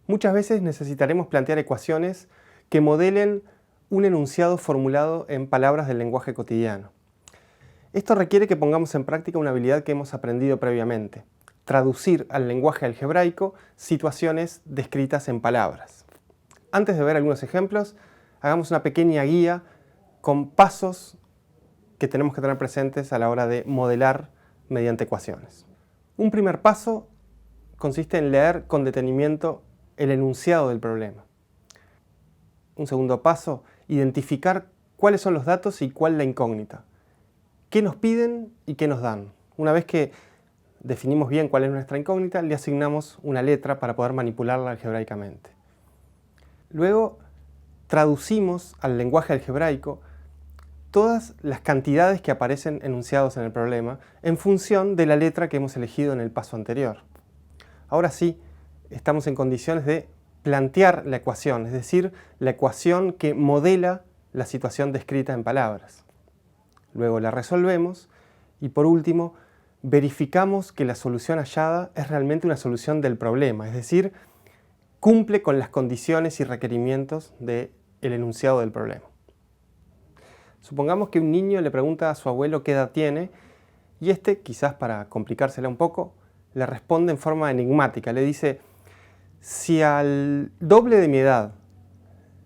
Muchas veces necesitaremos plantear ecuaciones que modelen un enunciado formulado en palabras del lenguaje cotidiano. Esto requiere que pongamos en práctica una habilidad que hemos aprendido previamente: traducir al lenguaje algebraico situaciones descritas en palabras. Antes de ver algunos ejemplos, hagamos una pequeña guía con pasos que tenemos que tener presentes a la hora de modelar mediante ecuaciones. Un primer paso consiste en leer con detenimiento el enunciado del problema. Un segundo paso, identificar cuáles son los datos y cuál la incógnita. ¿Qué nos piden y qué nos dan? Una vez que definimos bien cuál es nuestra incógnita, le asignamos una letra para poder manipularla algebraicamente. Luego, traducimos al lenguaje algebraico todas las cantidades que aparecen enunciados en el problema en función de la letra que hemos elegido en el paso anterior. Ahora sí, estamos en condiciones de plantear la ecuación, es decir, la ecuación que modela la situación descrita en palabras. Luego la resolvemos y por último verificamos que la solución hallada es realmente una solución del problema, es decir, cumple con las condiciones y requerimientos del enunciado del problema. Supongamos que un niño le pregunta a su abuelo qué edad tiene y este, quizás para complicársela un poco, le responde en forma enigmática. Le dice: si al doble de mi edad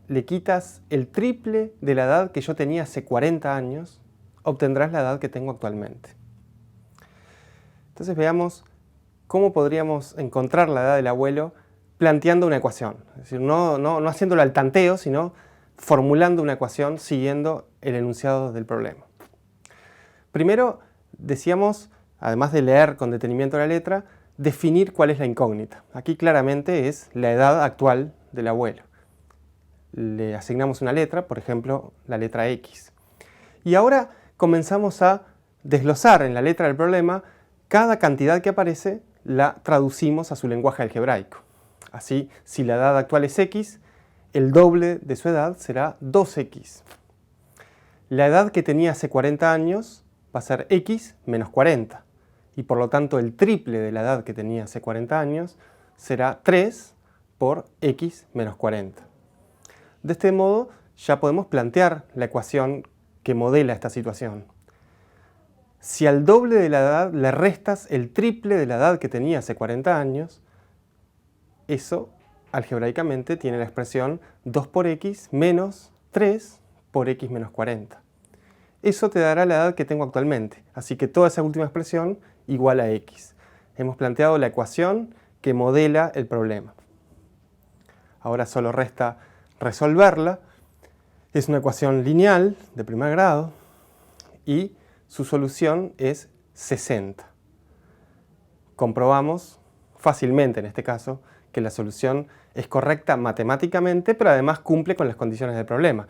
le quitas el triple de la edad que yo tenía hace 40 años, obtendrás la edad que tengo actualmente. Entonces veamos cómo podríamos encontrar la edad del abuelo planteando una ecuación. Es decir, no haciéndolo al tanteo, sino formulando una ecuación siguiendo el enunciado del problema. Primero, decíamos, además de leer con detenimiento la letra, definir cuál es la incógnita. Aquí claramente es la edad actual del abuelo. Le asignamos una letra, por ejemplo, la letra X. Y ahora comenzamos a desglosar en la letra del problema cada cantidad que aparece, la traducimos a su lenguaje algebraico. Así, si la edad actual es X, el doble de su edad será 2X. La edad que tenía hace 40 años va a ser X menos 40. Y por lo tanto el triple de la edad que tenía hace 40 años será 3 por X menos 40. De este modo ya podemos plantear la ecuación que modela esta situación. Si al doble de la edad le restas el triple de la edad que tenía hace 40 años, eso algebraicamente tiene la expresión 2 por X menos 3 por X menos 40. Eso te dará la edad que tengo actualmente, así que toda esa última expresión igual a X. Hemos planteado la ecuación que modela el problema. Ahora solo resta resolverla. Es una ecuación lineal de primer grado y su solución es 60. Comprobamos fácilmente en este caso que la solución es correcta matemáticamente, pero además cumple con las condiciones del problema.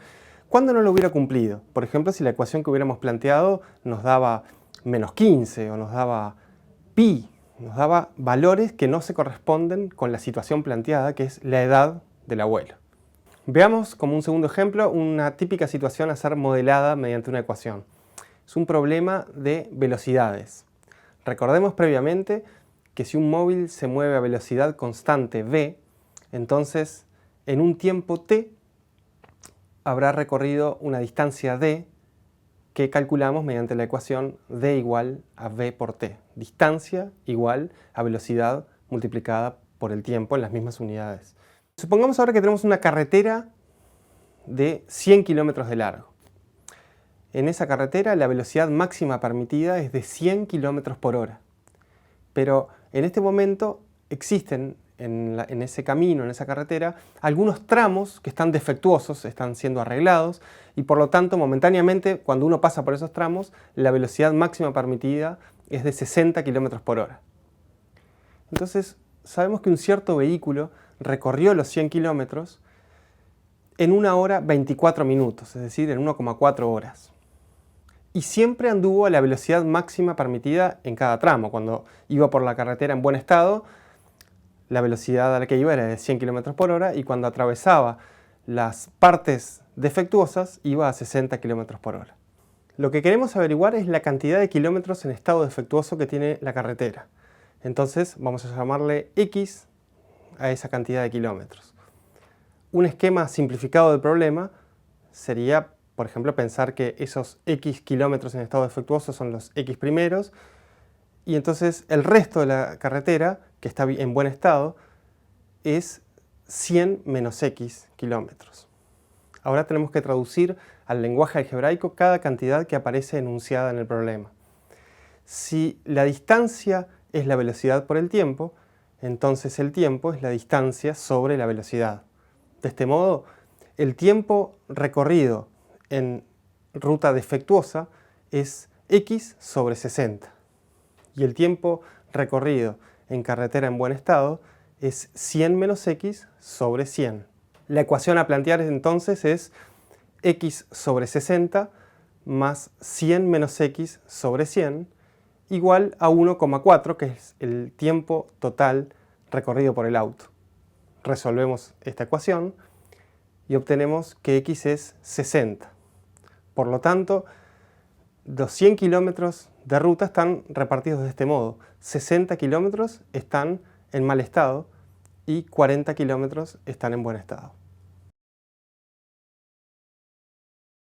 ¿Cuándo no lo hubiera cumplido? Por ejemplo, si la ecuación que hubiéramos planteado nos daba menos 15 o nos daba pi, nos daba valores que no se corresponden con la situación planteada, que es la edad del abuelo. Veamos como un segundo ejemplo una típica situación a ser modelada mediante una ecuación. Es un problema de velocidades. Recordemos previamente que si un móvil se mueve a velocidad constante v, entonces en un tiempo t habrá recorrido una distancia d que calculamos mediante la ecuación d igual a v por t. Distancia igual a velocidad multiplicada por el tiempo en las mismas unidades. Supongamos ahora que tenemos una carretera de 100 kilómetros de largo. En esa carretera la velocidad máxima permitida es de 100 kilómetros por hora. Pero en este momento existen en ese camino, en esa carretera, algunos tramos que están defectuosos, están siendo arreglados y por lo tanto momentáneamente cuando uno pasa por esos tramos la velocidad máxima permitida es de 60 kilómetros por hora. Entonces sabemos que un cierto vehículo recorrió los 100 kilómetros en 1 hora 24 minutos, es decir, en 1,4 horas. Y siempre anduvo a la velocidad máxima permitida en cada tramo. Cuando iba por la carretera en buen estado, la velocidad a la que iba era de 100 km por hora y cuando atravesaba las partes defectuosas iba a 60 km por hora. Lo que queremos averiguar es la cantidad de kilómetros en estado defectuoso que tiene la carretera. Entonces vamos a llamarle X a esa cantidad de kilómetros. Un esquema simplificado del problema sería, por ejemplo, pensar que esos X kilómetros en estado defectuoso son los X primeros, y entonces el resto de la carretera, que está en buen estado, es 100 menos X kilómetros. Ahora tenemos que traducir al lenguaje algebraico cada cantidad que aparece enunciada en el problema. Si la distancia es la velocidad por el tiempo, entonces el tiempo es la distancia sobre la velocidad. De este modo, el tiempo recorrido en ruta defectuosa es X sobre 60. Y el tiempo recorrido en carretera en buen estado es 100 menos X sobre 100. La ecuación a plantear entonces es X sobre 60 más 100 menos X sobre 100 igual a 1,4, que es el tiempo total recorrido por el auto. Resolvemos esta ecuación y obtenemos que X es 60. Por lo tanto, los 100 kilómetros de ruta están repartidos de este modo. 60 kilómetros están en mal estado y 40 kilómetros están en buen estado.